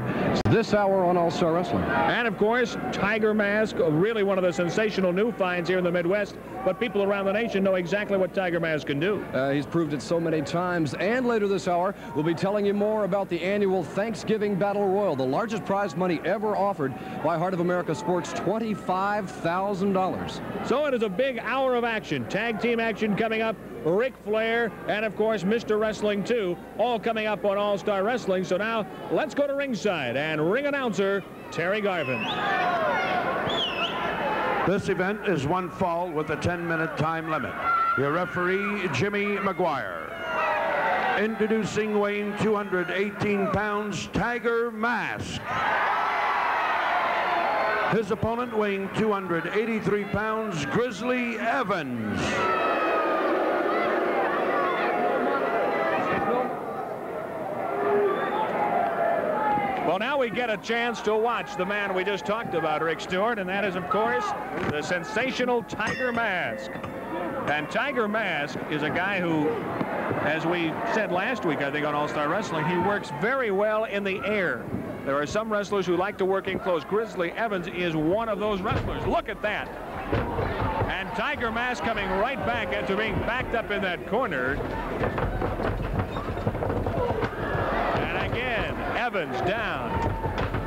forward this hour on All-Star Wrestling. And, of course, Tiger Mask, really one of the sensational new finds here in the Midwest. But people around the nation know exactly what Tiger Mask can do. He's proved it so many times. And later this hour, we'll be telling you more about the annual Thanksgiving Battle Royal, the largest prize money ever offered by Heart of America Sports, $25,000. So it is a big hour of action. Tag team action coming up. Ric Flair and, of course, Mr. Wrestling 2, all coming up on All-Star Wrestling. So now let's go to ringside and ring announcer Terry Garvin. This event is one fall with a 10-minute time limit. Your referee, Jimmy McGuire. Introducing, weighing 218 pounds, Tiger Mask. His opponent, weighing 283 pounds, Grizzly Evans. Well, now we get a chance to watch the man we just talked about, Rick Stewart, and that is, of course, the sensational Tiger Mask. And Tiger Mask is a guy who, as we said last week, I think, on All-Star Wrestling, he works very well in the air. There are some wrestlers who like to work in close. Grizzly Evans is one of those wrestlers. Look at that. And Tiger Mask coming right back after being backed up in that corner. Evans down.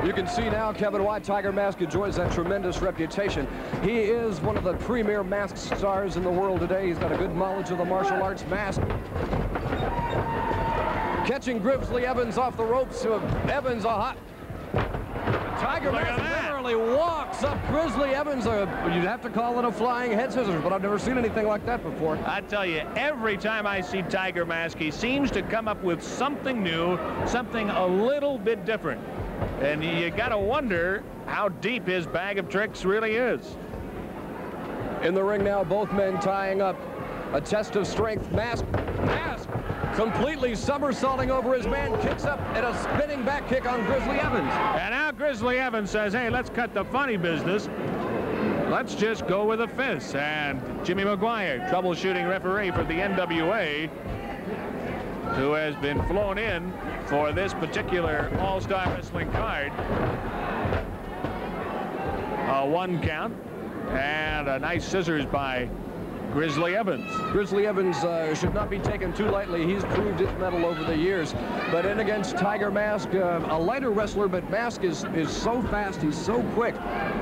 You can see now, Kevin, why Tiger Mask enjoys that tremendous reputation. He is one of the premier mask stars in the world today. He's got a good knowledge of the martial arts mask. Catching Grizzly Evans off the ropes. Evans a hot. Tiger Mask literally walks up Grizzly Evans. You'd have to call it a flying head scissors, but I've never seen anything like that before. I tell you, every time I see Tiger Mask, he seems to come up with something new, something a little bit different. And you got to wonder how deep his bag of tricks really is. In the ring now, both men tying up. A test of strength. Mask completely somersaulting over his man, kicks up and a spinning back kick on Grizzly Evans. And now Grizzly Evans says, hey, let's cut the funny business. Let's just go with a fist. And Jimmy McGuire, troubleshooting referee for the NWA, who has been flown in for this particular All-Star Wrestling card. A 1 count and a nice scissors by Grizzly Evans. Grizzly Evans should not be taken too lightly. He's proved his mettle over the years. But in against Tiger Mask, a lighter wrestler, but Mask is so fast, he's so quick.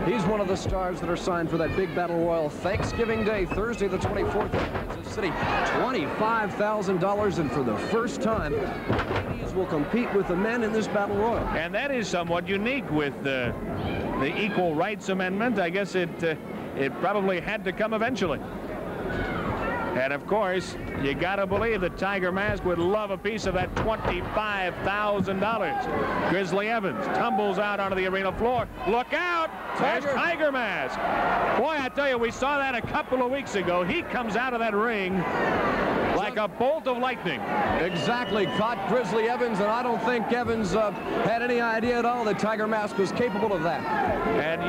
He's one of the stars that are signed for that big battle royal Thanksgiving Day, Thursday the 24th in Kansas City. $25,000, and for the first time, ladies will compete with the men in this battle royal. And that is somewhat unique with the Equal Rights Amendment. I guess it probably had to come eventually. And, of course, you got to believe that Tiger Mask would love a piece of that $25,000. Grizzly Evans tumbles out onto the arena floor. Look out! There's Tiger Mask. Boy, I tell you, we saw that a couple of weeks ago. He comes out of that ring like a bolt of lightning. Exactly. Caught Grizzly Evans, and I don't think Evans had any idea at all that Tiger Mask was capable of that. And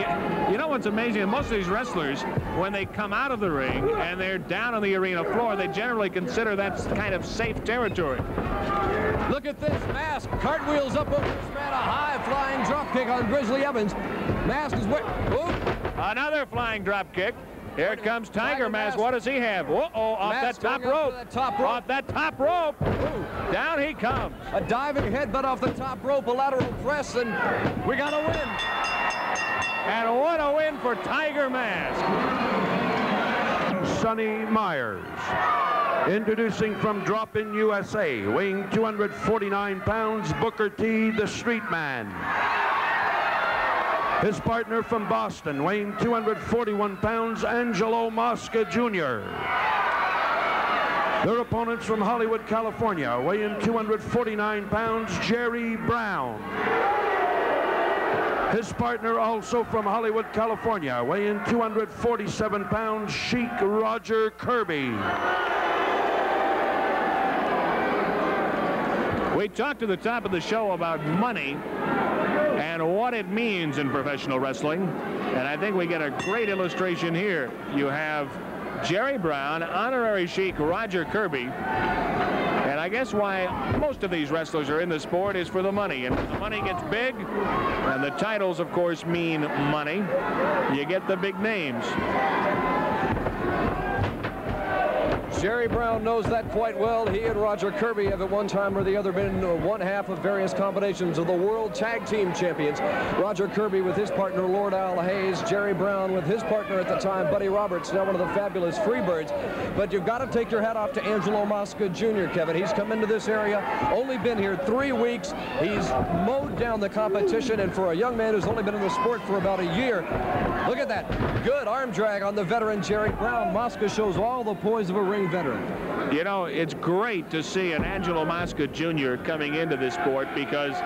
you know what's amazing? Most of these wrestlers, when they come out of the ring and they're down on the arena floor, they generally consider that's kind of safe territory. Look at this. Mask cartwheels up over this man. A high-flying dropkick on Grizzly Evans. Mask is another flying dropkick. Here comes Tiger Mask. What does he have? Uh-oh, off that top rope. Off that top rope. Down he comes. A diving headbutt off the top rope, a lateral press, and we got a win. And what a win for Tiger Mask. Sonny Myers. Introducing from Drop-In USA, weighing 249 pounds, Booker T, the Street Man. His partner from Boston, weighing 241 pounds, Angelo Mosca Jr. Their opponents from Hollywood, California, weighing 249 pounds, Jerry Brown. His partner also from Hollywood, California, weighing 247 pounds, Chic Roger Kirby. We talked at the top of the show about money and what it means in professional wrestling, and I think we get a great illustration here. You have Jerry Brown, honorary Sheik Roger Kirby, and I guess why most of these wrestlers are in the sport is for the money. And when the money gets big, and the titles, of course, mean money, you get the big names. Jerry Brown knows that quite well. He and Roger Kirby have at one time or the other been one half of various combinations of the World Tag Team Champions. Roger Kirby with his partner, Lord Al Hayes. Jerry Brown with his partner at the time, Buddy Roberts, now one of the fabulous Freebirds. But you've got to take your hat off to Angelo Mosca Jr., Kevin. He's come into this area, only been here 3 weeks. He's mowed down the competition, and for a young man who's only been in the sport for about a year, look at that. Good arm drag on the veteran Jerry Brown. Mosca shows all the poise of a ring veteran. You know, it's great to see an Angelo Mosca Jr. coming into this sport, because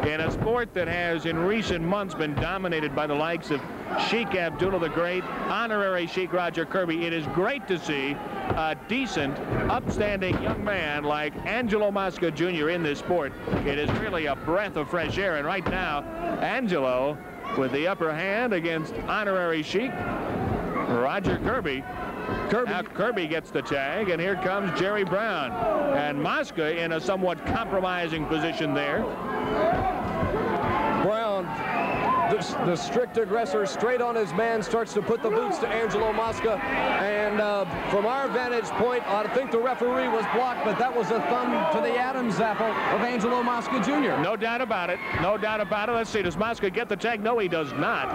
in a sport that has in recent months been dominated by the likes of Sheik Abdullah the Great, honorary Sheik Roger Kirby, it is great to see a decent, upstanding young man like Angelo Mosca Jr. in this sport. It is really a breath of fresh air, and right now, Angelo with the upper hand against honorary Sheik Roger Kirby. Now Kirby gets the tag, and here comes Jerry Brown. And Mosca in a somewhat compromising position there. Brown, the strict aggressor, straight on his man, starts to put the boots to Angelo Mosca. And from our vantage point, I think the referee was blocked, but that was a thumb to the Adam's apple of Angelo Mosca Jr. No doubt about it. No doubt about it. Let's see, does Mosca get the tag? No, he does not.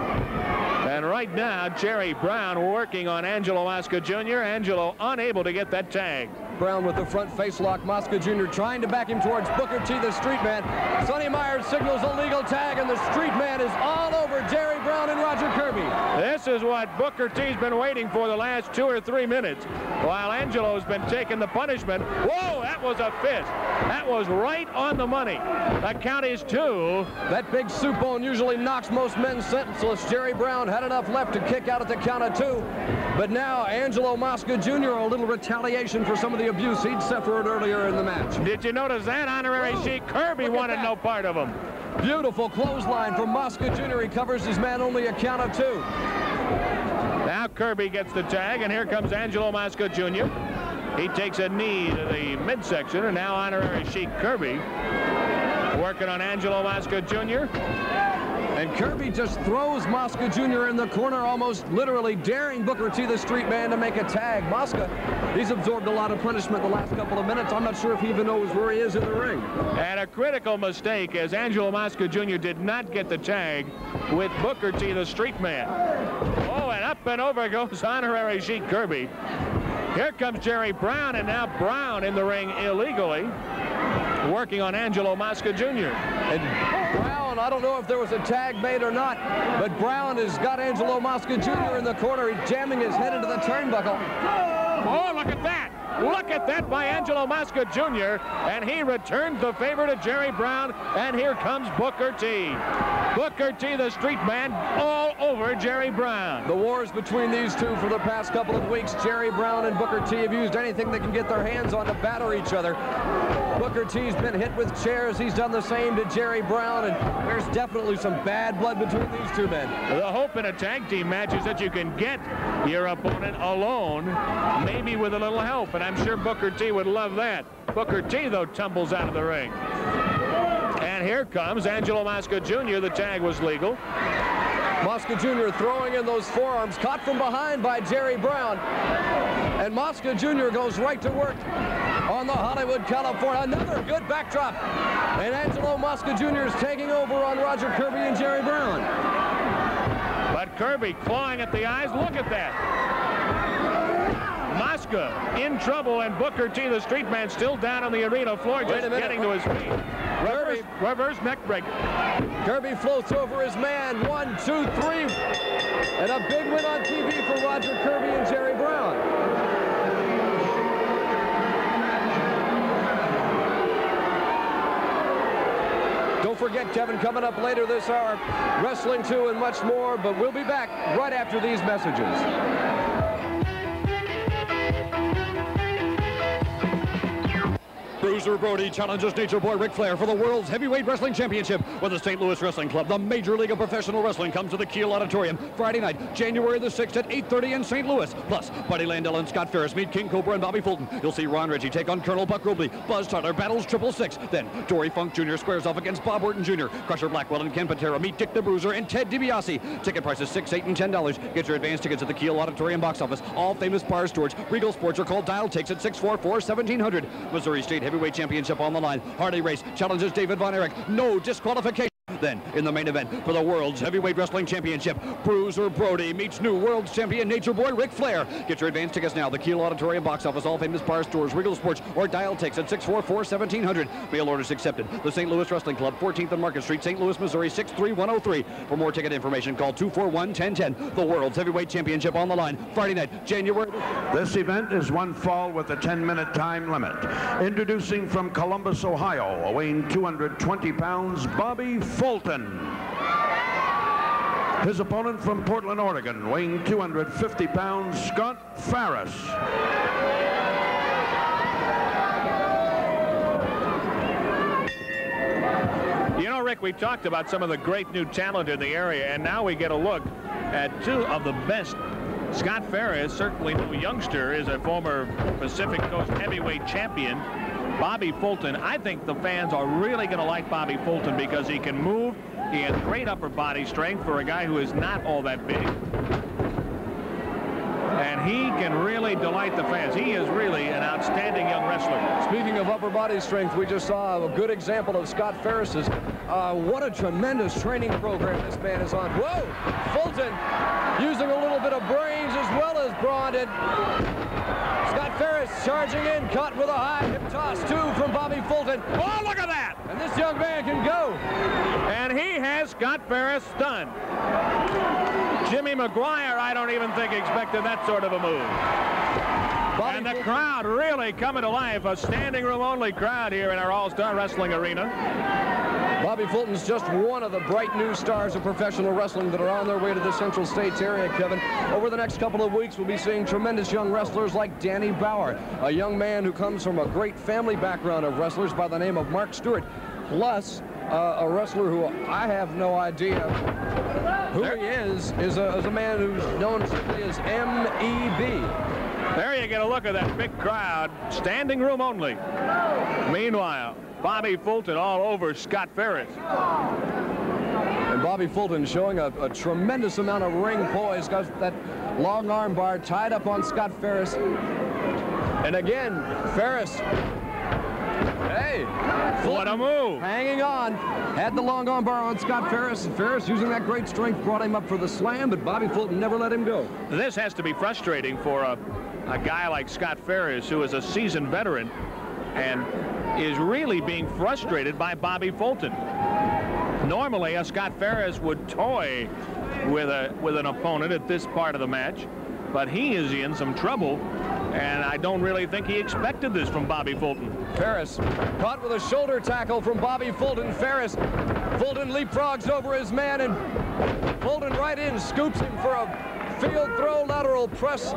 And right now, Jerry Brown working on Angelo Mosca Jr. Angelo unable to get that tag. Brown with the front face lock. Mosca Jr. trying to back him towards Booker T, the street man. Sonny Myers signals a legal tag, and the street man is all over Jerry Brown and Roger Kirby. This is what Booker T's been waiting for the last 2 or 3 minutes, while Angelo's been taking the punishment. Whoa, that was a fist. That was right on the money. The count is 2. That big soup bone usually knocks most men senseless. Jerry Brown had enough left to kick out at the count of 2. But now Angelo Mosca Jr. a little retaliation for some of the abuse he'd suffered earlier in the match. Did you notice that? Honorary Sheik Kirby wanted no part of him. Beautiful clothesline from Mosca Jr. He covers his man only a count of 2. Now Kirby gets the tag, and here comes Angelo Mosca Jr. He takes a knee to the midsection, and now honorary Sheik Kirby working on Angelo Mosca Jr. And Kirby just throws Mosca Jr. in the corner, almost literally daring Booker T, the street man, to make a tag. Mosca, he's absorbed a lot of punishment the last couple of minutes. I'm not sure if he even knows where he is in the ring. And a critical mistake, as Angelo Mosca Jr. did not get the tag with Booker T, the street man. Oh, and up and over goes honorary Sheik Kirby. Here comes Jerry Brown, and now Brown in the ring illegally, working on Angelo Mosca Jr. And Brown, I don't know if there was a tag made or not, but Brown has got Angelo Mosca Jr. in the corner. He's jamming his head into the turnbuckle. Oh, look at that. Look at that by Angelo Mosca Jr. And he returns the favor to Jerry Brown. And here comes Booker T. Booker T, the street man, all over Jerry Brown. The wars between these two for the past couple of weeks, Jerry Brown and Booker T have used anything they can get their hands on to batter each other. Booker T's been hit with chairs. He's done the same to Jerry Brown, and there's definitely some bad blood between these two men. The hope in a tag team match is that you can get your opponent alone, maybe with a little help, and I'm sure Booker T would love that. Booker T, though, tumbles out of the ring. And here comes Angelo Mosca Jr. The tag was legal. Mosca Jr. throwing in those forearms, caught from behind by Jerry Brown. And Mosca Jr. goes right to work on the Hollywood, California. Another good backdrop. And Angelo Mosca Jr. is taking over on Roger Kirby and Jerry Brown. But Kirby clawing at the eyes. Look at that. Mosca in trouble, and Booker T, the street man, still down on the arena floor, just getting to his feet. Reverse neck break. Kirby floats over his man. 1, 2, 3. And a big win on TV for Roger Kirby and Jerry Brown. Don't forget, Kevin, coming up later this hour, Wrestling 2 and much more, but we'll be back right after these messages. Bruiser Brody challenges Nature Boy Ric Flair for the World's Heavyweight Wrestling Championship with the St. Louis Wrestling Club. The Major League of Professional Wrestling comes to the Kiel Auditorium Friday night, January the 6th at 8:30 in St. Louis. Plus, Buddy Landell and Scott Ferris meet King Cobra and Bobby Fulton. You'll see Ron Reggie take on Colonel Buck Robley. Buzz Tyler battles 666. Then, Dory Funk Jr. squares off against Bob Orton Jr. Crusher Blackwell and Ken Patera meet Dick the Bruiser and Ted DiBiase. Ticket prices $6, $8, and $10. Get your advance tickets at the Kiel Auditorium box office. All famous bar stores. Regal Sports are called Dial Takes at 644-1700. Missouri State Heavyweight Championship on the line. Harley Race challenges David Von Erich. No disqualification. Then, in the main event for the World's Heavyweight Wrestling Championship, Bruiser Brody meets new World Champion Nature Boy Ric Flair. Get your advance tickets now. The Kiel Auditorium box office, all famous bar stores, Regal Sports, or Dial Takes at 644-1700. Mail orders accepted. The St. Louis Wrestling Club, 14th and Market Street, St. Louis, Missouri, 63103. For more ticket information, call 241-1010. The World's Heavyweight Championship on the line, Friday night, January. This event is one fall with a 10-minute time limit. Introducing from Columbus, Ohio, weighing 220 pounds, Bobby Fulton. His opponent from Portland, Oregon, weighing 250 pounds, Scott Ferris. You know, Rick, we talked about some of the great new talent in the area, and now we get a look at two of the best. Scott Ferris, certainly no youngster, is a former Pacific Coast heavyweight champion. Bobby Fulton, I think the fans are really going to like Bobby Fulton because he can move. He has great upper body strength for a guy who is not all that big. And he can really delight the fans. He is really an outstanding young wrestler. Speaking of upper body strength, we just saw a good example of Scott Ferris's. What a tremendous training program this man is on. Whoa! Fulton using a little bit of brains as well as brawn. And Scott Ferris charging in, caught with a high hip toss, two from Bobby Fulton. Oh, look at that! And this young man can go. And he has Scott Ferris stunned. Jimmy McGuire, I don't even think expected that sort of a move. And the crowd really coming to life. A standing room only crowd here in our All-Star Wrestling Arena. Bobby Fulton's just one of the bright new stars of professional wrestling that are on their way to the Central States area, Kevin. Over the next couple of weeks, we'll be seeing tremendous young wrestlers like Danny Bauer, a young man who comes from a great family background of wrestlers by the name of Mark Stewart, plus a wrestler who I have no idea who he is a man who's known simply as M.E.B. There you get a look at that big crowd, standing room only. Meanwhile, Bobby Fulton all over Scott Ferris. And Bobby Fulton showing a tremendous amount of ring poise. Got that long arm bar tied up on Scott Ferris. And again, Ferris. Hey, Fulton, what a move. Hanging on. Had the long arm bar on Scott Ferris. And Ferris, using that great strength, brought him up for the slam, but Bobby Fulton never let him go. This has to be frustrating for a guy like Scott Ferris, who is a seasoned veteran and is really being frustrated by Bobby Fulton. Normally, a Scott Ferris would toy with an opponent at this part of the match, but he is in some trouble, and I don't really think he expected this from Bobby Fulton. Ferris caught with a shoulder tackle from Bobby Fulton. Fulton leapfrogs over his man, and Fulton right in, scoops him for a field throw lateral press.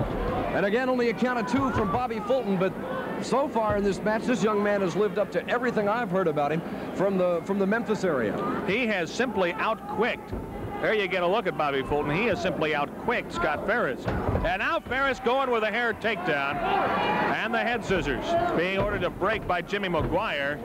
And again, only a count of two from Bobby Fulton, but so far in this match, this young man has lived up to everything I've heard about him from the Memphis area. He has simply outquicked. There you get a look at Bobby Fulton. He has simply outquicked Scott Ferris. And now Ferris going with a hair takedown and the head scissors being ordered to break by Jimmy McGuire.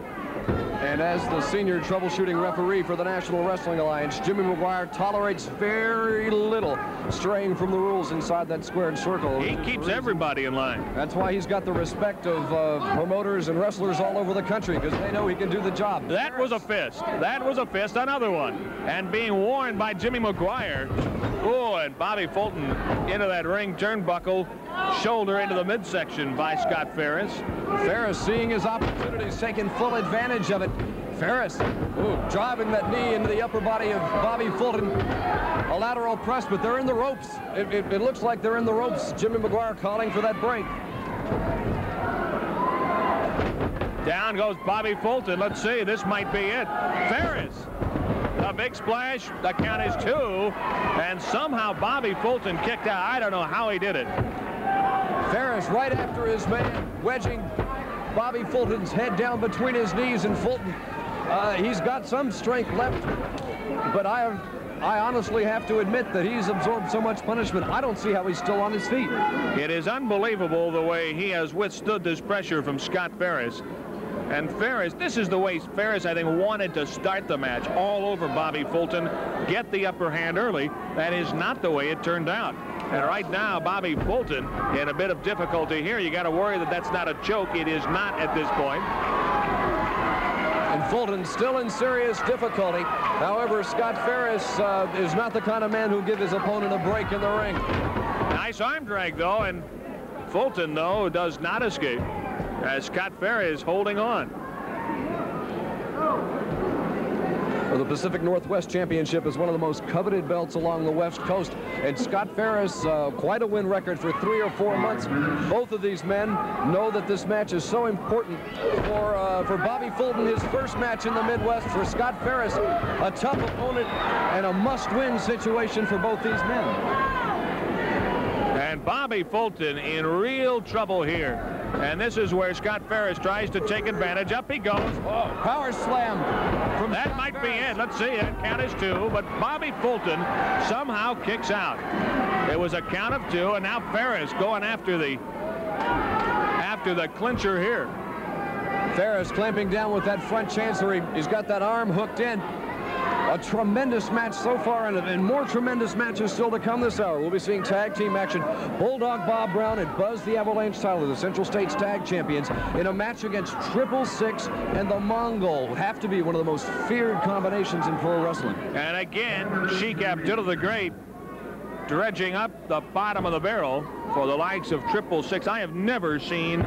And as the senior troubleshooting referee for the National Wrestling Alliance, Jimmy McGuire tolerates very little straying from the rules inside that squared circle. He keeps everybody in line. That's why he's got the respect of promoters and wrestlers all over the country, because they know he can do the job. That was a fist. That was a fist, another one. And being warned by Jimmy McGuire. Oh, and Bobby Fulton into that ring turnbuckle, shoulder into the midsection by Scott Ferris. Ferris, seeing his opportunities, taking full advantage of it. Ferris, driving that knee into the upper body of Bobby Fulton. A lateral press, but they're in the ropes. It looks like they're in the ropes. Jimmy McGuire calling for that break. Down goes Bobby Fulton. Let's see, this might be it. Ferris, a big splash. The count is two. And somehow Bobby Fulton kicked out. I don't know how he did it. Ferris right after his man, wedging Bobby Fulton's head down between his knees, and Fulton, he's got some strength left, but I honestly have to admit that he's absorbed so much punishment, I don't see how he's still on his feet. It is unbelievable the way he has withstood this pressure from Scott Ferris. And Ferris, this is the way Ferris, I think, wanted to start the match, all over Bobby Fulton, get the upper hand early. That is not the way it turned out. And right now, Bobby Fulton in a bit of difficulty here. You got to worry that that's not a choke. It is not at this point. And Fulton still in serious difficulty. However, Scott Ferris is not the kind of man who'll give his opponent a break in the ring. Nice arm drag, though, and Fulton, though, does not escape, as Scott Ferris holding on. Well, the Pacific Northwest Championship is one of the most coveted belts along the West Coast, and Scott Ferris, quite a win record for 3 or 4 months. Both of these men know that this match is so important for Bobby Fulton, his first match in the Midwest. For Scott Ferris, a tough opponent and a must-win situation for both these men. And Bobby Fulton in real trouble here. And this is where Scott Ferris tries to take advantage. Up he goes. Oh, power slam. That might be it. Let's see. That count is 2. But Bobby Fulton somehow kicks out. It was a count of 2, and now Ferris going after the clincher here. Ferris clamping down with that front chancery. He's got that arm hooked in. A tremendous match so far, and more tremendous matches still to come this hour. We'll be seeing tag team action. Bulldog Bob Brown and Buzz the Avalanche Tyler, the Central States Tag Champions, in a match against 666 and the Mongol. Have to be one of the most feared combinations in pro wrestling. And again, Sheik Abdullah the Great dredging up the bottom of the barrel for the likes of 666. I have never seen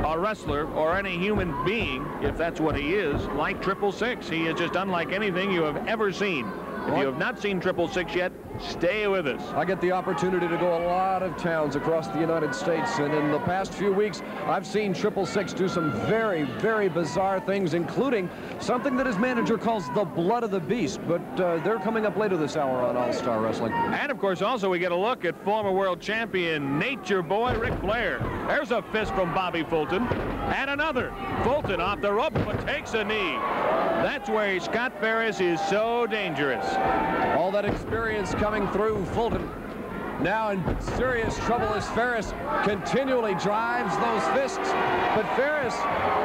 a wrestler or any human being, if that's what he is, like 666. He is just unlike anything you have ever seen. If you have not seen 666 yet, stay with us. I get the opportunity to go a lot of towns across the United States, and in the past few weeks, I've seen 666 do some very, very bizarre things, including something that his manager calls the blood of the beast, but they're coming up later this hour on All-Star Wrestling. And, of course, also we get a look at former world champion Nature Boy Ric Flair. There's a fist from Bobby Fulton, and another. Fulton off the rope, but takes a knee. That's where Scott Ferris is so dangerous. All that experience coming through. Fulton now in serious trouble as Ferris continually drives those fists. But Ferris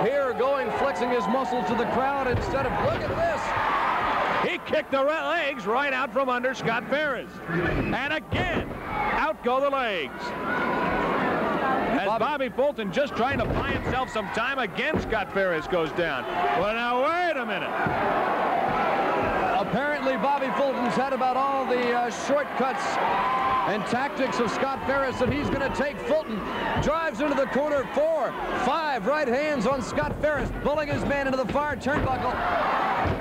here going, flexing his muscles to the crowd instead of, look at this. He kicked the legs right out from under Scott Ferris. And again, out go the legs. As Bobby Fulton just trying to buy himself some time again, Scott Ferris goes down. Well, now, wait a minute. Apparently, Bobby Fulton's had about all the shortcuts and tactics of Scott Ferris that he's going to take. Fulton drives into the corner. 4, 5 right hands on Scott Ferris, pulling his man into the far turnbuckle.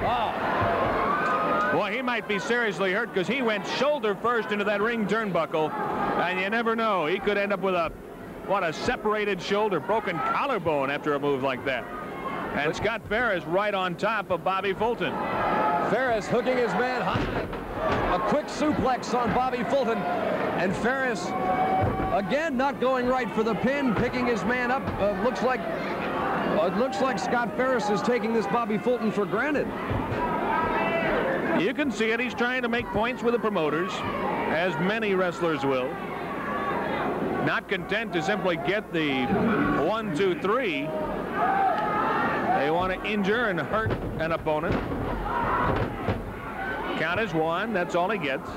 Oh. Well, he might be seriously hurt because he went shoulder first into that ring turnbuckle, and you never know. He could end up with a separated shoulder, broken collarbone after a move like that. And Scott Ferris right on top of Bobby Fulton. Ferris hooking his man high. A quick suplex on Bobby Fulton. And Ferris, again, not going right for the pin, picking his man up. It looks like Scott Ferris is taking this Bobby Fulton for granted. You can see it. He's trying to make points with the promoters, as many wrestlers will. Not content to simply get the 1, 2, 3. They want to injure and hurt an opponent. Count is 1. That's all he gets.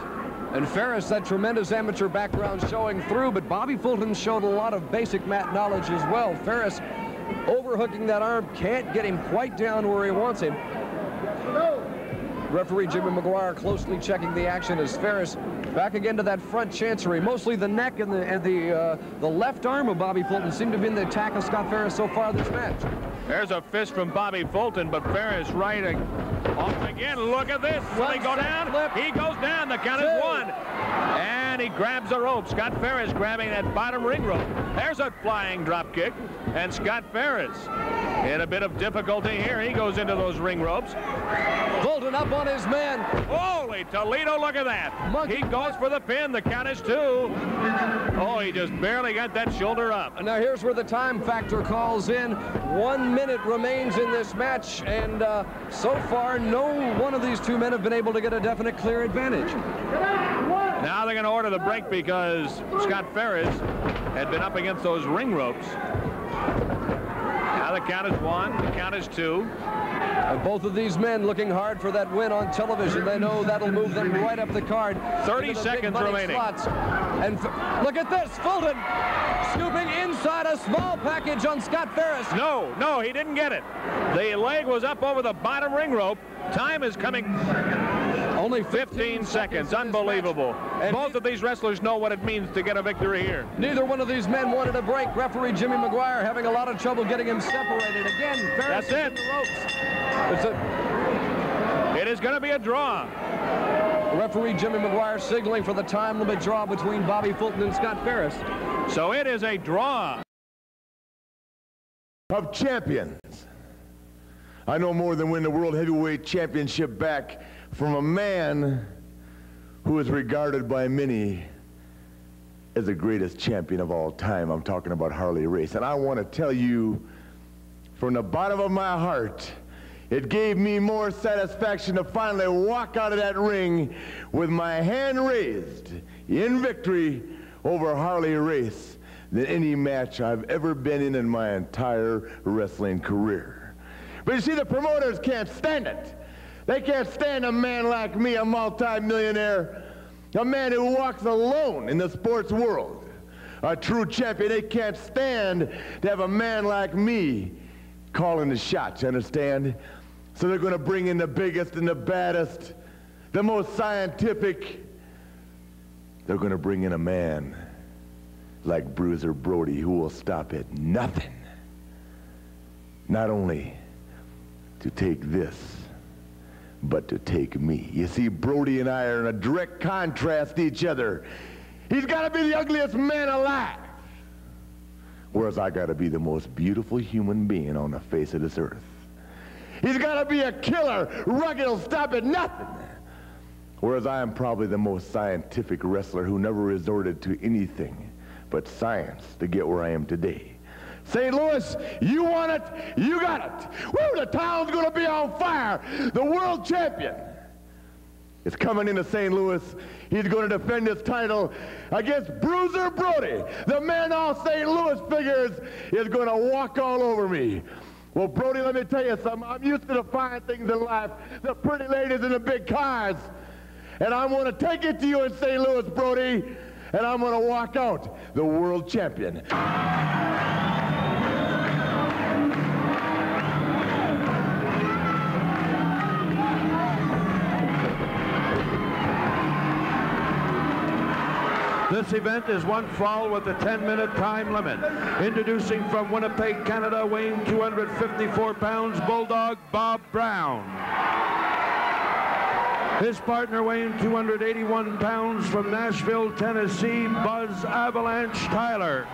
And Ferris, that tremendous amateur background showing through, but Bobby Fulton showed a lot of basic mat knowledge as well. Ferris overhooking that arm, can't get him quite down where he wants him. Referee Jimmy McGuire closely checking the action as Ferris back again to that front chancery. Mostly the neck and the left arm of Bobby Fulton seem to be in the attack of Scott Ferris so far this match. There's a fist from Bobby Fulton, but Ferris right off again. Look at this. Will he go down? He goes down. The count is 1. And he grabs a rope. Scott Ferris grabbing that bottom ring rope. There's a flying drop kick. And Scott Ferris in a bit of difficulty here. He goes into those ring ropes. Fulton up on his man. Holy Toledo, look at that. He goes for the pin. The count is 2. Oh, he just barely got that shoulder up. Now here's where the time factor calls in. 1 minute remains in this match, and so far no one of these two men have been able to get a definite clear advantage. Now they're going to order the break because Scott Ferris had been up against those ring ropes. Now the count is 1, the count is 2. Both of these men looking hard for that win on television. They know that'll move them right up the card. 30 seconds remaining. Slots. And look at this, Fulton scooping inside a small package on Scott Ferris. No, he didn't get it. The leg was up over the bottom ring rope. Time is coming. Only 15 seconds. Unbelievable. And both of these wrestlers know what it means to get a victory here. Neither one of these men wanted a break. Referee Jimmy McGuire having a lot of trouble getting him separated. Again, Ferris That's it. in the ropes. It is going to be a draw. Referee Jimmy McGuire signaling for the time limit draw between Bobby Fulton and Scott Ferris. So it is a draw. Of champions. I know more than win the World Heavyweight Championship back from a man who is regarded by many as the greatest champion of all time. I'm talking about Harley Race. And I want to tell you from the bottom of my heart, it gave me more satisfaction to finally walk out of that ring with my hand raised in victory over Harley Race than any match I've ever been in my entire wrestling career. But you see, the promoters can't stand it. They can't stand a man like me, a multi-millionaire, a man who walks alone in the sports world, a true champion. They can't stand to have a man like me calling the shots, you understand? So they're going to bring in the biggest and the baddest, the most scientific. They're going to bring in a man like Bruiser Brody who will stop at nothing. Not only to take this, but to take me. You see, Brody and I are in a direct contrast to each other. He's got to be the ugliest man alive, whereas I got to be the most beautiful human being on the face of this earth. He's got to be a killer, rugged, he'll stop at nothing, whereas I am probably the most scientific wrestler who never resorted to anything but science to get where I am today. St. Louis, you want it, you got it. Woo, the town's going to be on fire. The world champion is coming into St. Louis. He's going to defend his title against Bruiser Brody. The man all St. Louis figures is going to walk all over me. Well, Brody, let me tell you something. I'm used to the fine things in life, the pretty ladies in the big cars. And I'm going to take it to you in St. Louis, Brody, and I'm going to walk out the world champion. This event is one fall with a 10-minute time limit. Introducing from Winnipeg, Canada, weighing 254 pounds, Bulldog Bob Brown. His partner weighing 281 pounds from Nashville, Tennessee, Buzz Avalanche Tyler.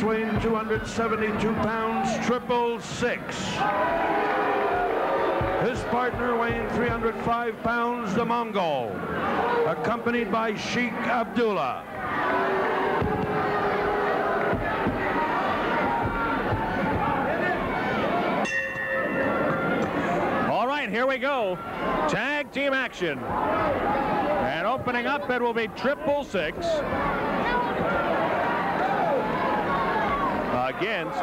Weighing 272 pounds, 666. His partner weighing 305 pounds, the Mongol, accompanied by Sheikh Abdullah. All right, here we go. Tag team action. And opening up, it will be 666. Against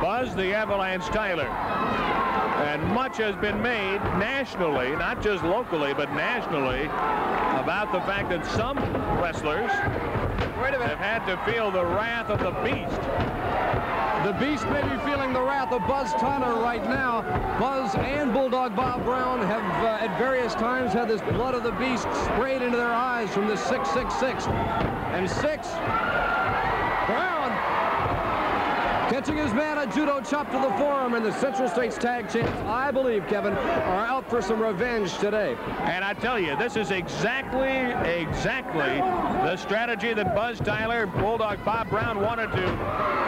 Buzz the Avalanche Tyler. And much has been made nationally, not just locally, but nationally, about the fact that some wrestlers have had to feel the wrath of the beast. The Beast may be feeling the wrath of Buzz Tyler right now. Buzz and Bulldog Bob Brown have at various times had this blood of the Beast sprayed into their eyes from the 666. And 6, Brown catching his man a judo chop to the forearm, and the Central States Tag Champs, I believe, Kevin, are out for some revenge today. And I tell you, this is exactly the strategy that Buzz Tyler, Bulldog Bob Brown wanted to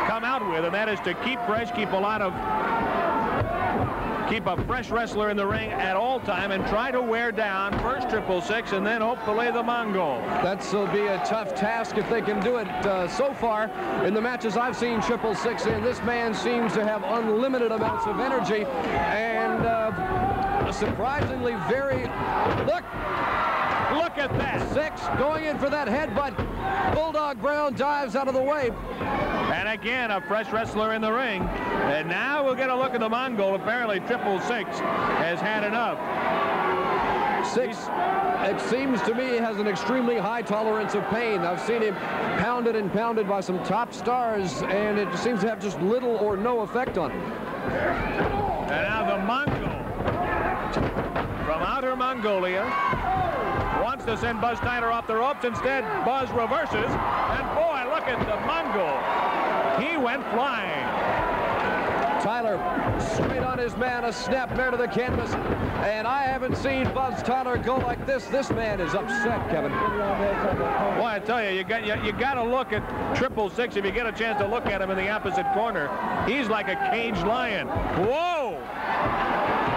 come out with, and that is to keep fresh, keep a fresh wrestler in the ring at all time and try to wear down first 666 and then hopefully the Mongol. That'll be a tough task if they can do it. So far, in the matches I've seen 666 in, this man seems to have unlimited amounts of energy and surprisingly very... Look at that. 6 going in for that headbutt. Bulldog Brown dives out of the way. And again, a fresh wrestler in the ring. And now we'll get a look at the Mongol. Apparently, 666 has had enough. 6, it seems to me, has an extremely high tolerance of pain. I've seen him pounded and pounded by some top stars, and it seems to have just little or no effect on him. And now the Mongol from outer Mongolia wants to send Buzz Tyler off the ropes. Instead, Buzz reverses. And boy, look at the Mongol. He went flying. Tyler straight on his man, a snap mare to the canvas. And I haven't seen Buzz Tyler go like this. This man is upset, Kevin. Boy, I tell you, you got to look at 666 if you get a chance to look at him in the opposite corner. He's like a caged lion. Whoa!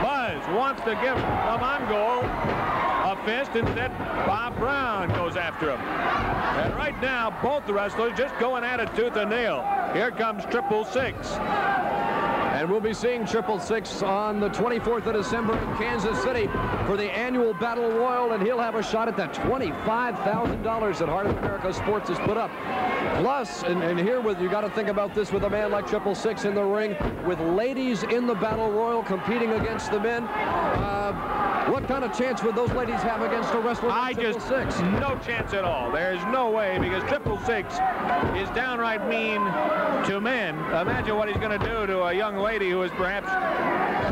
Buzz wants to give the Mongol a fist. Instead, Bob Brown goes after him. And right now, both the wrestlers just going at it tooth and nail. Here comes 666. And we'll be seeing 666 on the 24th of December in Kansas City for the annual Battle Royal, and he'll have a shot at that $25,000 that Heart of America Sports has put up. Plus, and here you got to think about this with a man like 666 in the ring, with ladies in the Battle Royal competing against the men. What kind of chance would those ladies have against a wrestler like 666? No chance at all. There's no way, because 666 is downright mean to men. Imagine what he's going to do to a young lady who is perhaps,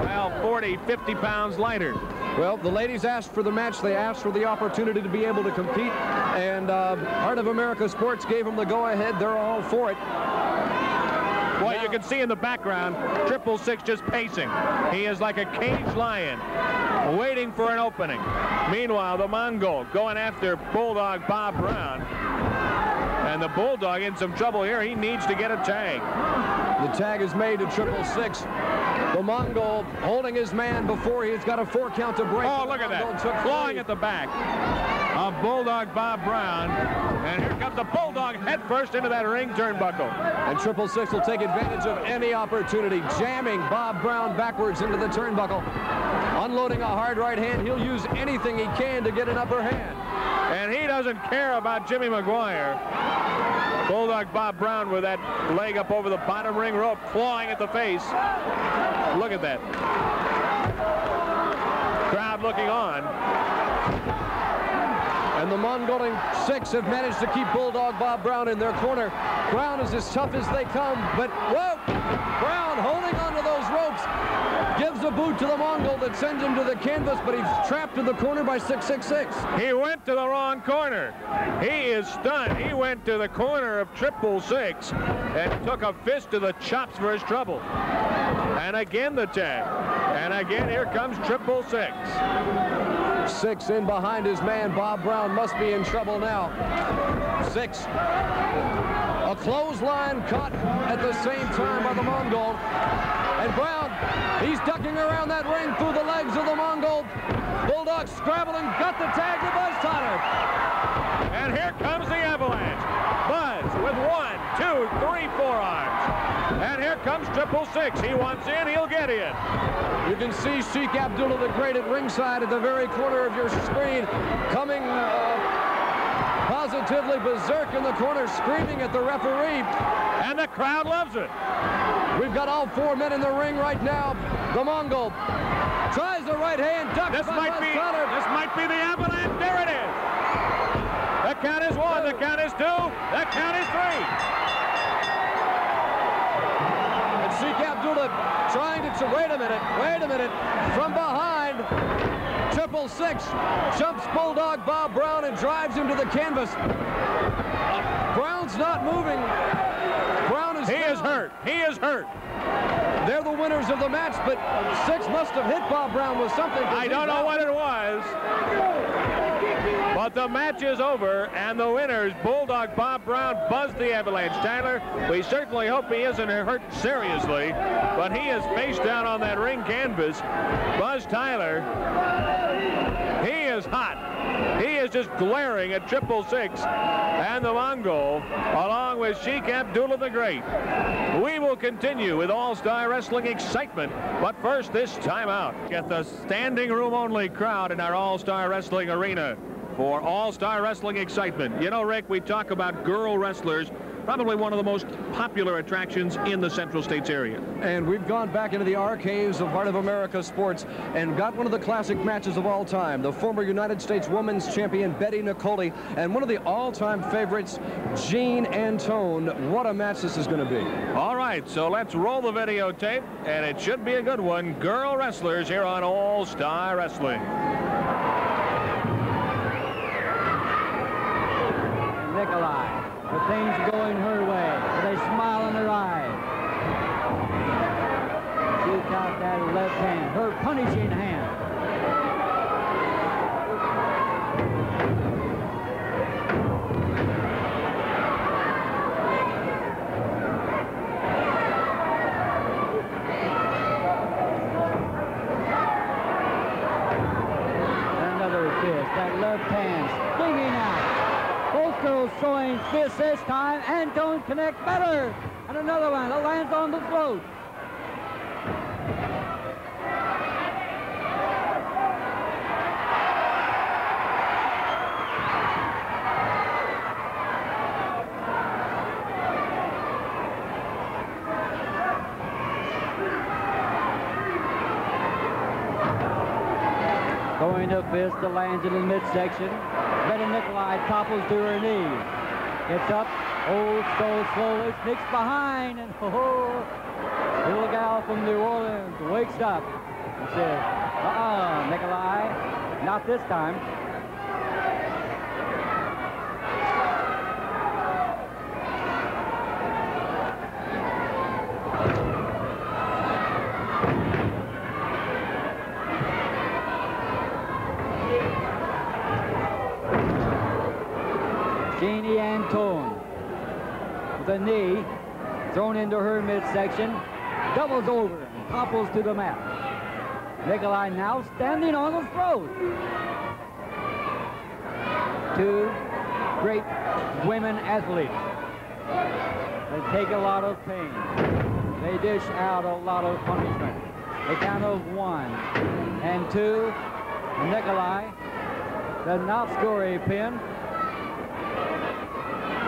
well, 40, 50 pounds lighter. Well, the ladies asked for the match. They asked for the opportunity to be able to compete, and Heart of America Sports gave them the go-ahead. They're all for it. Boy, you can see in the background, 666 just pacing. He is like a caged lion, waiting for an opening. Meanwhile, the Mongol going after Bulldog Bob Brown. And the Bulldog in some trouble here. He needs to get a tag. The tag is made to 666. The Mongol holding his man before he's got a 4 count to break. Oh, look at that. Clawing at the back of Bulldog Bob Brown. And here comes the Bulldog head first into that ring turnbuckle. And 666 will take advantage of any opportunity, jamming Bob Brown backwards into the turnbuckle. Unloading a hard right hand. He'll use anything he can to get an upper hand. And he doesn't care about Jimmy Maguire. Bulldog Bob Brown with that leg up over the bottom ring rope, clawing at the face. Look at that. Crowd looking on. And the Mongolian 6 have managed to keep Bulldog Bob Brown in their corner. Brown is as tough as they come, but whoa! Brown holding onto those ropes. Gives a boot to the Mongol that sends him to the canvas, but he's trapped in the corner by 666. He went to the wrong corner. He is stunned. He went to the corner of 666 and took a fist to the chops for his trouble. And again the tag. And again, here comes 666. 6 in behind his man. Bob Brown must be in trouble now. 6. A clothesline caught at the same time by the Mongol. And Brown, he's ducking around that ring through the legs of the Mongol. Bulldog scrabbling, got the tag to Buzz Tyler. And here comes the avalanche. Buzz with 1, 2, 3 forearms. And here comes 666. He wants in, he'll get in. You can see Sheik Abdullah the Great at ringside at the very corner of your screen, coming positively berserk in the corner, screaming at the referee. And the crowd loves it. We've got all 4 men in the ring right now. The Mongol tries the right hand, ducks This might be the avalanche. There it is. The count is 1. The count is 2. The count is 3. And Sheik Abdullah trying to, wait a minute, from behind, 666, jumps Bulldog Bob Brown and drives him to the canvas. Brown's not moving. Brown is He is hurt. He is hurt. They're the winners of the match, but Six must have hit Bob Brown with something. I don't know what it was. But the match is over, and the winners, Bulldog Bob Brown, buzzed the Avalanche. Tyler, we certainly hope he isn't hurt seriously, but he is face down on that ring canvas. Buzz Tyler, he is hot. He is just glaring at 666 and the Mongol, along with Sheik Abdullah the Great. We will continue with All-Star Wrestling excitement, but first, this timeout. Get the standing room only crowd in our All-Star Wrestling arena for All-Star Wrestling excitement. You know, Rick, we talk about girl wrestlers, probably one of the most popular attractions in the Central States area. And we've gone back into the archives of Heart of America sports and got one of the classic matches of all time. The former United States Women's Champion Betty Niccolai and one of the all-time favorites, Jean Antone. What a match this is going to be. All right, so let's roll the videotape, and it should be a good one. Girl wrestlers here on All-Star Wrestling. Niccolai, with things going her way, with a smile in her eye. Shoots out that left hand, her punishing hand. Another fist, that left hand stinging out. Both girls showing fists this time. Antone connects better. And another one that lands on the throat. Going to fist that lands in the midsection. Betty Niccolai topples to her knees. Gets up, so slowly, sneaks behind, and little gal from New Orleans wakes up and says, Niccolai, not this time. Jeannie Antone with a knee thrown into her midsection, doubles over and topples to the mat. Niccolai now standing on the throat. Two great women athletes. They take a lot of pain. They dish out a lot of punishment. A count of 1 and 2. Niccolai does not score a pin.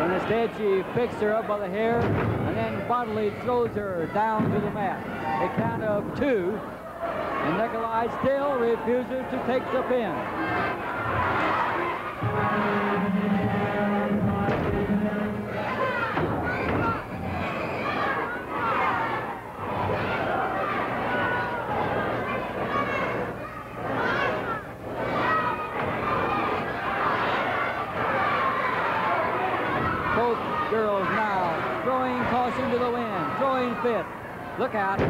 But instead, she picks her up by the hair and then bodily throws her down to the mat. A count of 2, and Niccolai still refuses to take the pin. Girls now throwing caution to the wind, throwing fifth. Look out.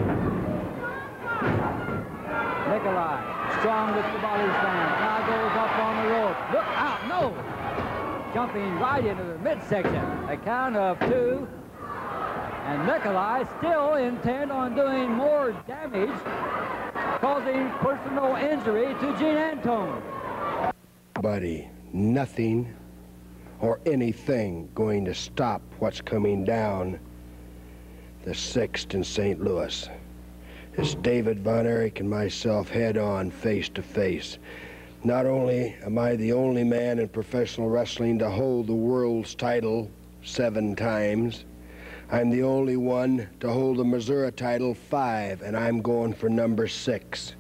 Niccolai, strong with the body slam, now goes up on the rope. Look out, no! Jumping right into the midsection. A count of 2. And Niccolai still intent on doing more damage, causing personal injury to Jean Antone. Buddy, nothing or anything going to stop what's coming down the 6th in St. Louis. It's David Von Erich and myself head on, face to face. Not only am I the only man in professional wrestling to hold the world's title 7 times, I'm the only one to hold the Missouri title 5, and I'm going for number 6.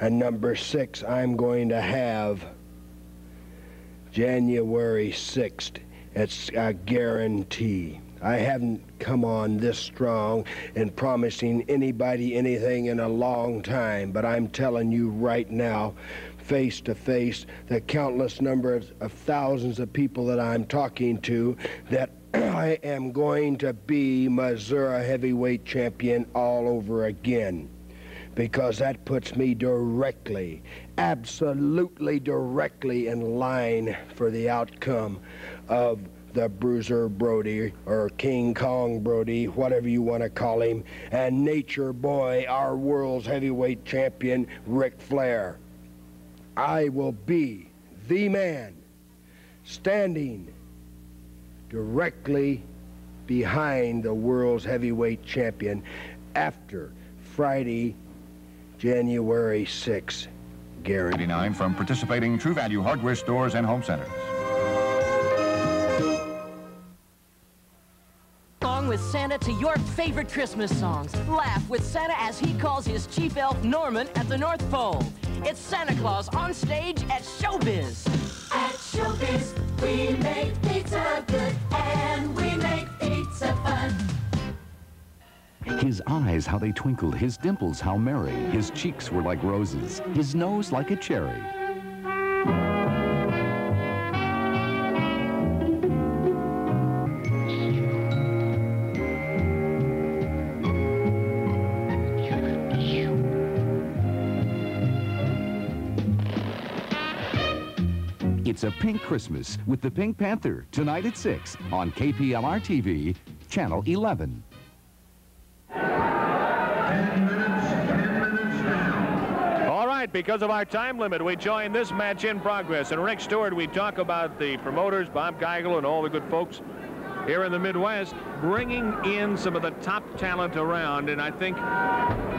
And number 6, I'm going to have January 6th. It's a guarantee. I haven't come on this strong and promising anybody anything in a long time, but I'm telling you right now, face to face, the countless number of thousands of people that I'm talking to, that I am going to be Missouri heavyweight champion all over again, because that puts me directly, absolutely directly in line for the outcome of the Bruiser Brody, or King Kong Brody, whatever you want to call him, and Nature Boy, our world's heavyweight champion, Ric Flair. I will be the man standing directly behind the world's heavyweight champion after Friday, January 6th. Guaranteed. 89 from participating True Value hardware stores and home centers. Along with Santa to your favorite Christmas songs. Laugh with Santa as he calls his chief elf Norman at the North Pole. It's Santa Claus on stage at Showbiz. At Showbiz, we make pizza good and we make pizza fun. His eyes, how they twinkled, his dimples, how merry. His cheeks were like roses, his nose like a cherry. It's a pink Christmas with the Pink Panther, tonight at 6 on KPLR TV, Channel 11. 10 minutes now. All right, because of our time limit, we join this match in progress. And Rick Stewart, we talk about the promoters, Bob Geigel, and all the good folks here in the Midwest, bringing in some of the top talent around. And I think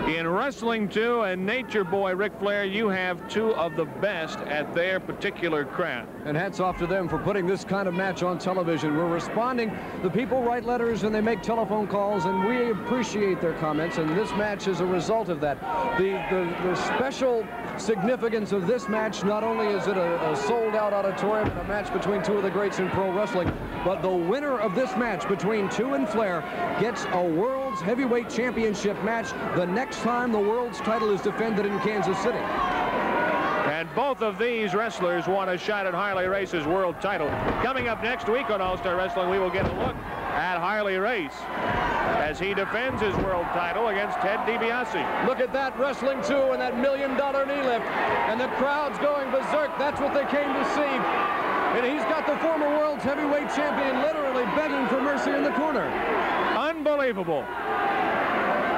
in wrestling, too, and Nature Boy Ric Flair, you have two of the best at their particular craft. And hats off to them for putting this kind of match on television. We're responding. The people write letters and they make telephone calls, and we appreciate their comments, and this match is a result of that. The special significance of this match, not only is it a sold-out auditorium and a match between two of the greats in pro wrestling, but the winner of this match between Two and Flair gets a World's Heavyweight Championship match the next time the world's title is defended in Kansas City. And both of these wrestlers want a shot at Harley Race's world title. Coming up next week on All-Star Wrestling, we will get a look at Harley Race as he defends his world title against Ted DiBiase. Look at that, wrestling two and that $1 million knee lift. And the crowd's going berserk. That's what they came to see. And he's got the former world's heavyweight champion literally begging for mercy in the corner. Unbelievable.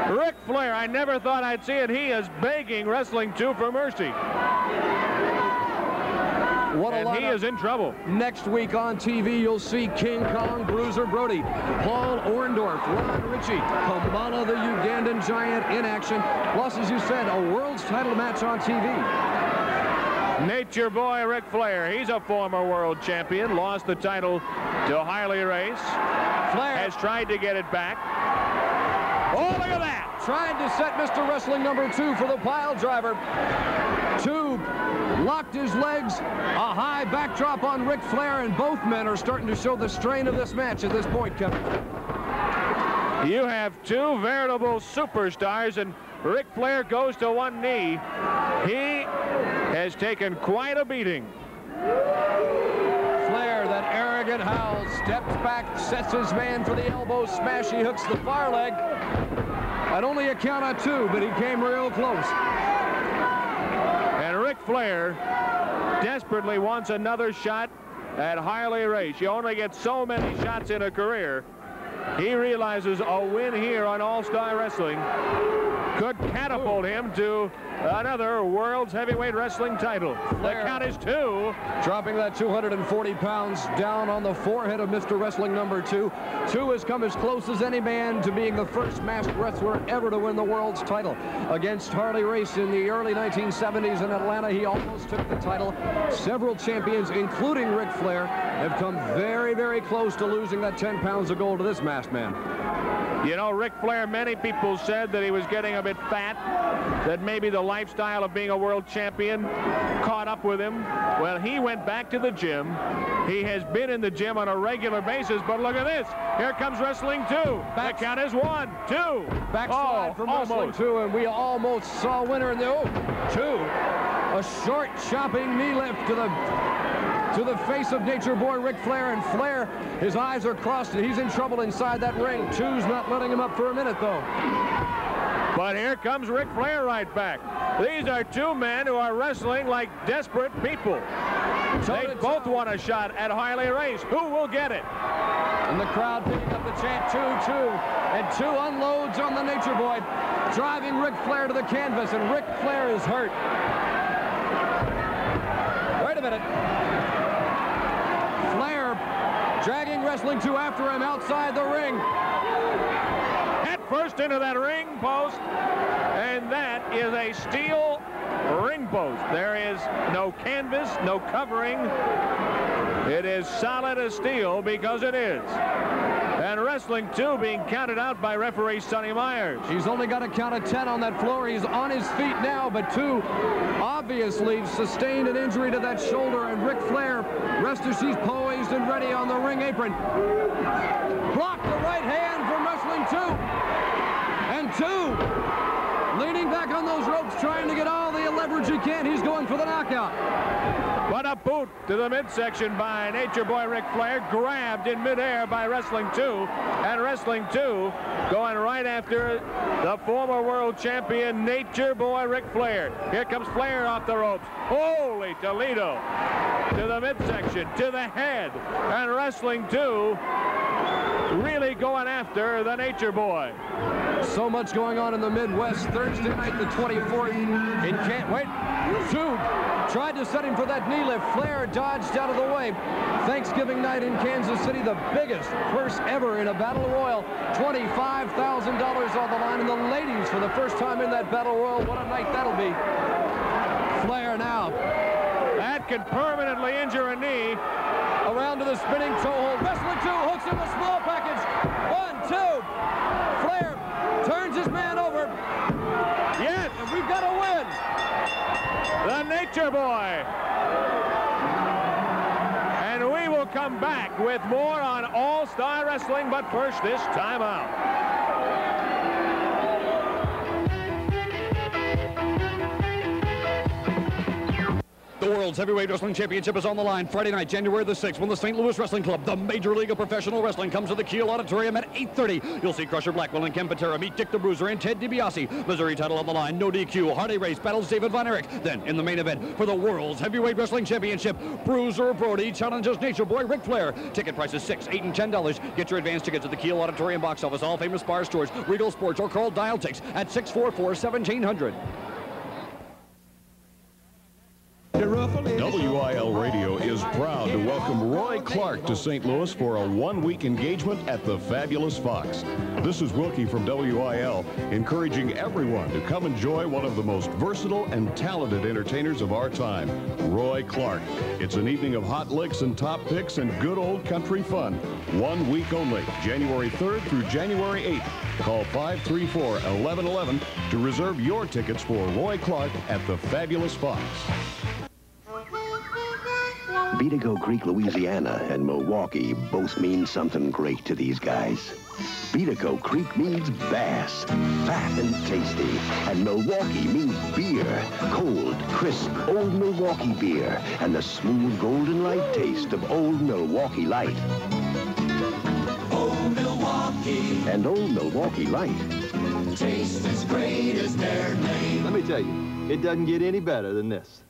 Ric Flair, I never thought I'd see it. He is begging Wrestling 2 for mercy. What a and he is in trouble. Next week on TV, you'll see King Kong, Bruiser Brody, Paul Orndorff, Ron Ritchie, Kamala the Ugandan Giant in action. Plus, as you said, a world's title match on TV. Nature Boy Ric Flair, he's a former world champion, lost the title to Harley Race. Flair has tried to get it back. Oh, look at that! Tried to set Mr. Wrestling #2 for the pile driver. Two locked his legs, a high backdrop on Ric Flair, and both men are starting to show the strain of this match at this point, Kevin. You have two veritable superstars, and Ric Flair goes to one knee. He has taken quite a beating. Flair, that arrogant howl, steps back, sets his man for the elbow smash. He hooks the far leg. At only a count of two, but he came real close. And Ric Flair desperately wants another shot at Harley Race. You only get so many shots in a career. He realizes a win here on All-Star Wrestling could catapult him to another World's Heavyweight Wrestling title. Flair, the count is two. Dropping that 240 pounds down on the forehead of Mr. Wrestling #2. Two has come as close as any man to being the first masked wrestler ever to win the world's title. Against Harley Race in the early 1970s in Atlanta, he almost took the title. Several champions, including Ric Flair, have come very, very close to losing that 10 pounds of gold to this masked man. You know, Ric Flair, many people said that he was getting a bit fat, that maybe the lifestyle of being a world champion caught up with him. Well, he went back to the gym. He has been in the gym on a regular basis, but look at this. Here comes Wrestling 2. The count is 1, 2. Backslide from Wrestling 2, and we almost saw winner in the 2. A short chopping knee lift to the face of Nature Boy Ric Flair, and Flair, his eyes are crossed, and he's in trouble inside that ring. 2's not letting him up for a minute, though. But here comes Ric Flair right back. These are two men who are wrestling like desperate people. They both want a shot at Harley Race. Who will get it? And the crowd picking up the chant, 2, 2. And 2 unloads on the Nature Boy, driving Ric Flair to the canvas, and Ric Flair is hurt. Wait a minute. Flair dragging Wrestling 2 after him outside the ring. Head first into that ring post, and that is a steel ring post. There is no canvas, no covering. It is solid as steel because it is. And Wrestling 2 being counted out by referee Sonny Myers. He's only got a count of 10 on that floor. He's on his feet now, but 2 obviously sustained an injury to that shoulder, and Ric Flair, rest as she's poised and ready on the ring apron. Blocked the right hand from Wrestling 2. And 2 leaning back on those ropes, trying to get all the leverage he can. He's going for the knockout. But a boot to the midsection by Nature Boy Ric Flair, grabbed in midair by Wrestling 2, and Wrestling 2 going right after the former world champion Nature Boy Ric Flair. Here comes Flair off the ropes. Holy Toledo! To the midsection, to the head, and Wrestling 2 really going after the Nature Boy. So much going on in the Midwest. Thursday night, the 24th in Wait, 2 tried to set him for that knee lift. Flair dodged out of the way. Thanksgiving night in Kansas City, the biggest purse ever in a battle royal. $25,000 on the line, and the ladies for the first time in that battle royal. What a night that'll be. Flair now. That can permanently injure a knee. Around to the spinning toe hold. Wrestling 2 hooks in the small package. 1, 2. Flair turns his man over. Yes, and we've got a win. The Nature Boy. And we will come back with more on All-Star Wrestling, but first, this time out. The World's Heavyweight Wrestling Championship is on the line Friday night, January the 6th, when the St. Louis Wrestling Club, the Major League of Professional Wrestling, comes to the Kiel Auditorium at 8:30. You'll see Crusher Blackwell and Ken Patera meet Dick the Bruiser and Ted DiBiase. Missouri title on the line, no DQ. Harley Race battles David Von Erich. Then, in the main event for the World's Heavyweight Wrestling Championship, Bruiser Brody challenges Nature Boy Ric Flair. Ticket prices $6, $8, and $10. Get your advance tickets at the Kiel Auditorium box office, all famous bar stores, Regal Sports, or call Dial-Tix at 644-1700. WIL Radio is proud to welcome Roy Clark to St. Louis for a one-week engagement at the Fabulous Fox. This is Wilkie from WIL, encouraging everyone to come enjoy one of the most versatile and talented entertainers of our time, Roy Clark. It's an evening of hot licks and top picks and good old country fun. 1 week only, January 3rd through January 8th. Call 534-1111 to reserve your tickets for Roy Clark at the Fabulous Fox. Beatico Creek, Louisiana, and Milwaukee both mean something great to these guys. Beatico Creek means bass, fat and tasty, and Milwaukee means beer, cold, crisp, Old Milwaukee beer, and the smooth golden light taste of Old Milwaukee Light. Old Milwaukee. And Old Milwaukee Light. Taste as great as their name. Let me tell you, it doesn't get any better than this.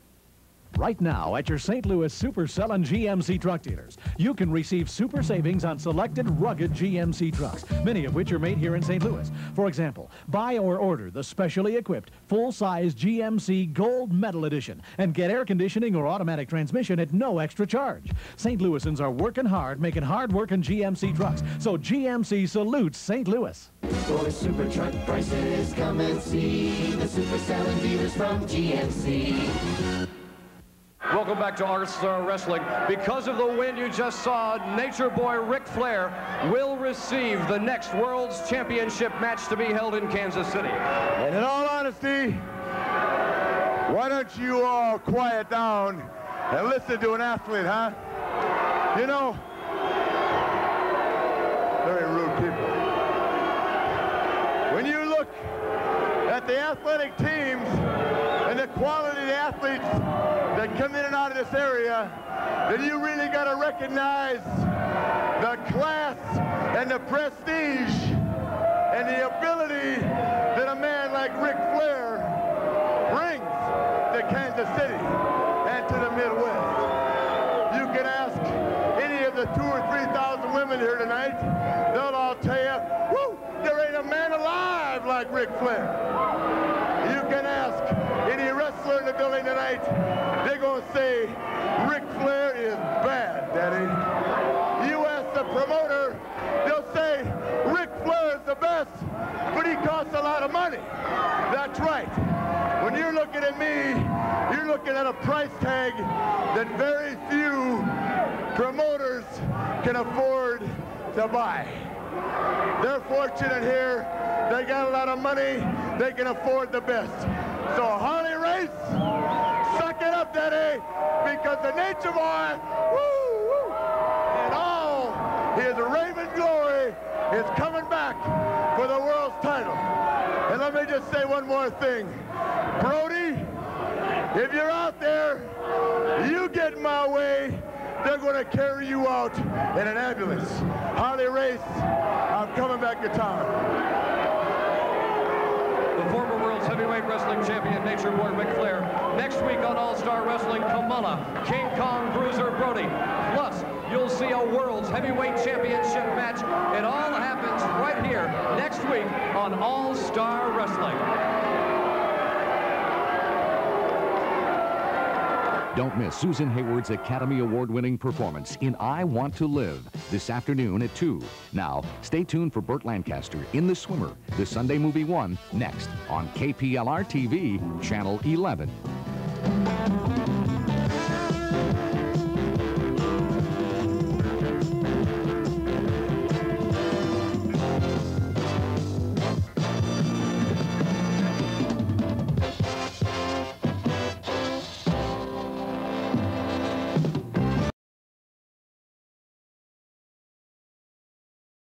Right now at your St. Louis Supercell and GMC truck dealers, you can receive super savings on selected rugged GMC trucks, many of which are made here in St. Louis. For example, buy or order the specially equipped full-size GMC Gold Medal Edition and get air conditioning or automatic transmission at no extra charge. St. Louisans are working hard, making hard-working GMC trucks, so GMC salutes St. Louis. For super truck prices, come and see the Supercell and dealers from GMC. Welcome back to All-Star Wrestling. Because of the win you just saw, Nature Boy Ric Flair will receive the next World's Championship match to be held in Kansas City. And in all honesty, why don't you all quiet down and listen to an athlete, huh? You know, very rude people. When you look at the athletic teams and the quality of the athletes that come in and out of this area, then you really got to recognize the class and the prestige and the ability that a man like Ric Flair brings to Kansas City and to the Midwest. You can ask any of the 2,000 or 3,000 women here tonight, they'll all tell you, whoo, there ain't a man alive like Ric Flair. You can ask any wrestler in the building tonight, they're going to say, Ric Flair is bad, Daddy. You ask the promoter, they'll say, Ric Flair is the best, but he costs a lot of money. That's right. When you're looking at me, you're looking at a price tag that very few promoters can afford to buy. They're fortunate here. They got a lot of money. They can afford the best. So Harley Race, suck it up, Daddy, because the Nature Boy, woo, and all his raving glory is coming back for the world's title. And let me just say one more thing. Brody, if you're out there, you get in my way, they're going to carry you out in an ambulance. Harley Race, I'm coming back to town. The former World's Heavyweight Wrestling Champion, Nature Boy Ric Flair. Next week on All-Star Wrestling, Kamala, King Kong Bruiser Brody. Plus, you'll see a World's Heavyweight Championship match. It all happens right here next week on All-Star Wrestling. Don't miss Susan Hayward's Academy Award-winning performance in I Want to Live this afternoon at 2. Now, stay tuned for Burt Lancaster in The Swimmer, the Sunday Movie 1, next on KPLR TV, Channel 11.